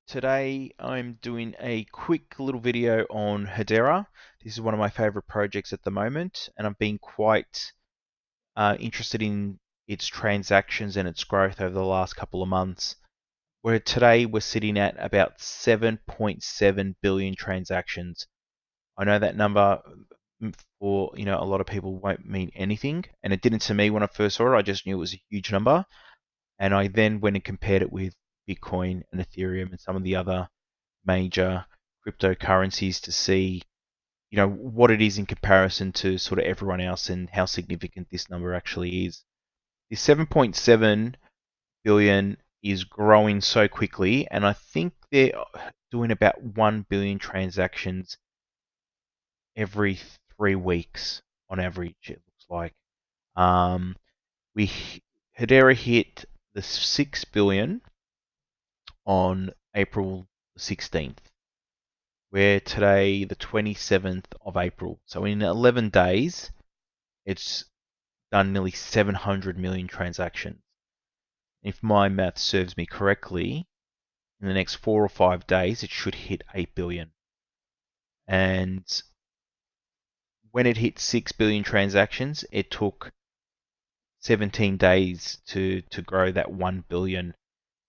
Today I'm doing a quick little video on Hedera. This is one of my favorite projects at the moment, and I've been quite interested in its transactions and its growth over the last couple of months. Where today we're sitting at about 7.7 billion transactions. I know that number for a lot of people won't mean anything, and it didn't to me when I first saw it. I just knew it was a huge number. And I then went and compared it with Bitcoin and Ethereum and some of the other major cryptocurrencies to see, what it is in comparison to sort of everyone else and how significant this number actually is. The 7.7 billion is growing so quickly, and I think they're doing about 1 billion transactions every 3 weeks on average, it looks like. Um, we Hedera hit the 6 billion on April 16th. We're today the 27th of April. So in 11 days, it's done nearly 700 million transactions. If my math serves me correctly, in the next 4 or 5 days, it should hit 8 billion. And when it hit 6 billion transactions, it took 17 days to grow that 1 billion.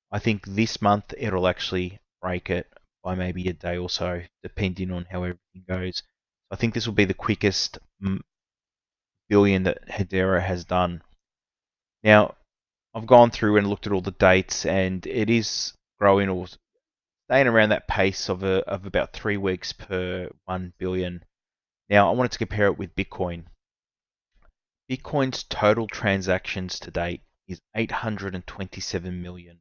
I think this month it'll actually break it by maybe a day or so, depending on how everything goes. I think this will be the quickest billion that Hedera has done. Now, I've gone through and looked at all the dates, and it is growing or staying around that pace of about 3 weeks per 1 billion. Now, I wanted to compare it with Bitcoin. Bitcoin's total transactions to date is 827 million.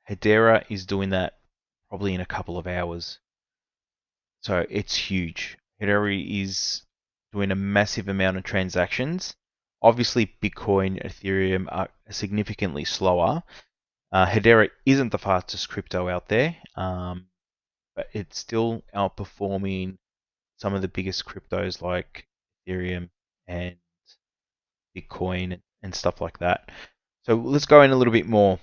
Hedera is doing that probably in a couple of hours. So it's huge. Hedera is doing a massive amount of transactions. Obviously, Bitcoin, Ethereum are significantly slower. Hedera isn't the fastest crypto out there, but it's still outperforming some of the biggest cryptos like Ethereum and Bitcoin and stuff like that. So let's go in a little bit more.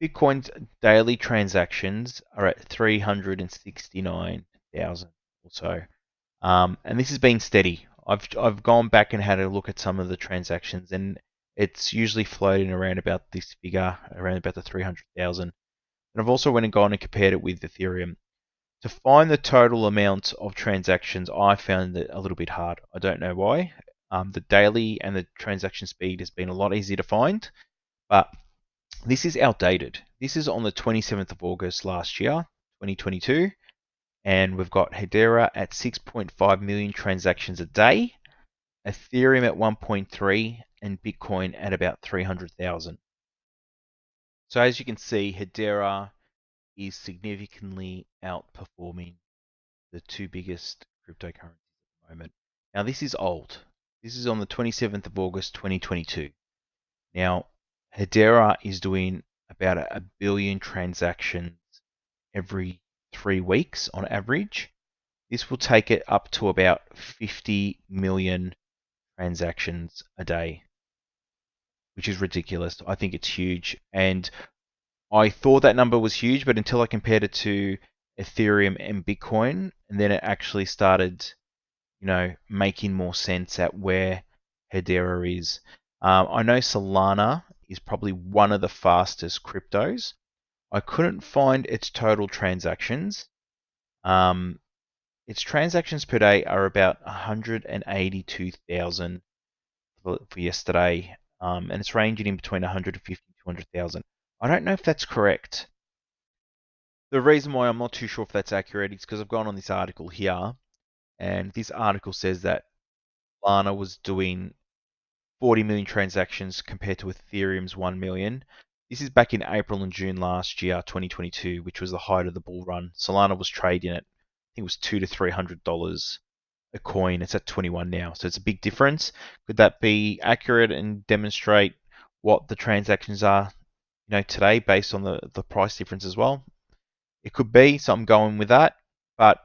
Bitcoin's daily transactions are at 369,000 or so. And this has been steady. I've gone back and had a look at some of the transactions, and it's usually floating around about this figure, around about the 300,000. And I've also went and gone and compared it with Ethereum. To find the total amount of transactions, I found it a little bit hard. I don't know why. The daily and the transaction speed has been a lot easier to find, but this is outdated. This is on the 27th of August last year, 2022, and we've got Hedera at 6.5 million transactions a day, Ethereum at 1.3, and Bitcoin at about 300,000. So as you can see, Hedera is significantly outperforming the two biggest cryptocurrencies at the moment. Now this is old. This is on the 27th of August 2022. Now Hedera is doing about a billion transactions every 3 weeks on average. This will take it up to about 50 million transactions a day, which is ridiculous. I think it's huge. And I thought that number was huge, but until I compared it to Ethereum and Bitcoin, and then it actually started, making more sense at where Hedera is. I know Solana is probably one of the fastest cryptos. I couldn't find its total transactions. Its transactions per day are about 182,000 for yesterday, and it's ranging in between 150 and 200,000. I don't know if that's correct. The reason why I'm not too sure if that's accurate is because I've gone on this article here, and this article says that Solana was doing 40 million transactions compared to Ethereum's 1 million. This is back in April and June last year, 2022, which was the height of the bull run. Solana was trading at, I think it was $200 to $300 a coin. It's at 21 now, so it's a big difference. Could that be accurate and demonstrate what the transactions are, today based on the price difference as well? It could be, so I'm going with that. But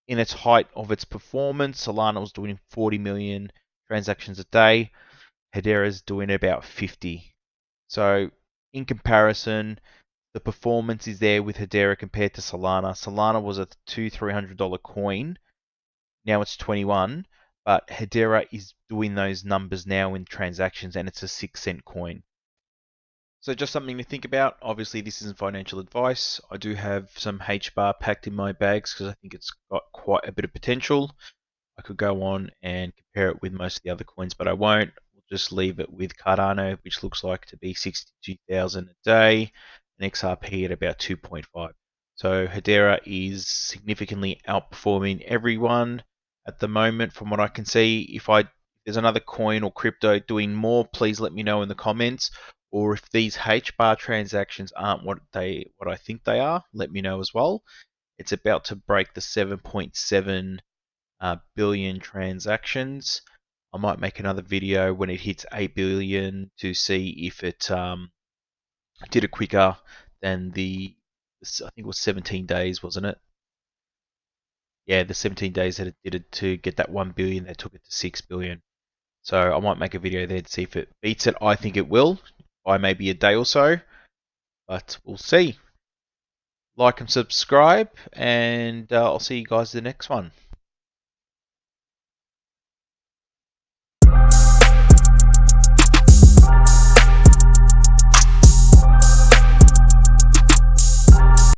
in its height of its performance, Solana was doing 40 million transactions a day. Hedera is doing about 50. So in comparison, the performance is there with Hedera compared to Solana. Solana was a $200-300 coin. Now it's 21, but Hedera is doing those numbers now in transactions, and it's a 6-cent coin. So just something to think about. Obviously, this isn't financial advice. I do have some HBAR packed in my bags because I think it's got quite a bit of potential. I could go on and compare it with most of the other coins, but I won't. We'll just leave it with Cardano, which looks like to be 62,000 a day, and XRP at about 2.5. So Hedera is significantly outperforming everyone at the moment, from what I can see. If there's another coin or crypto doing more, please let me know in the comments. Or if these HBAR transactions aren't what I think they are, let me know as well. It's about to break the 7.7 billion transactions. I might make another video when it hits 8 billion to see if it did it quicker than I think it was 17 days, wasn't it? Yeah, the 17 days that it did it to get that 1 billion, they took it to 6 billion. So I might make a video there to see if it beats it. I think it will by maybe a day or so, but we'll see. Like and subscribe, and I'll see you guys in the next one.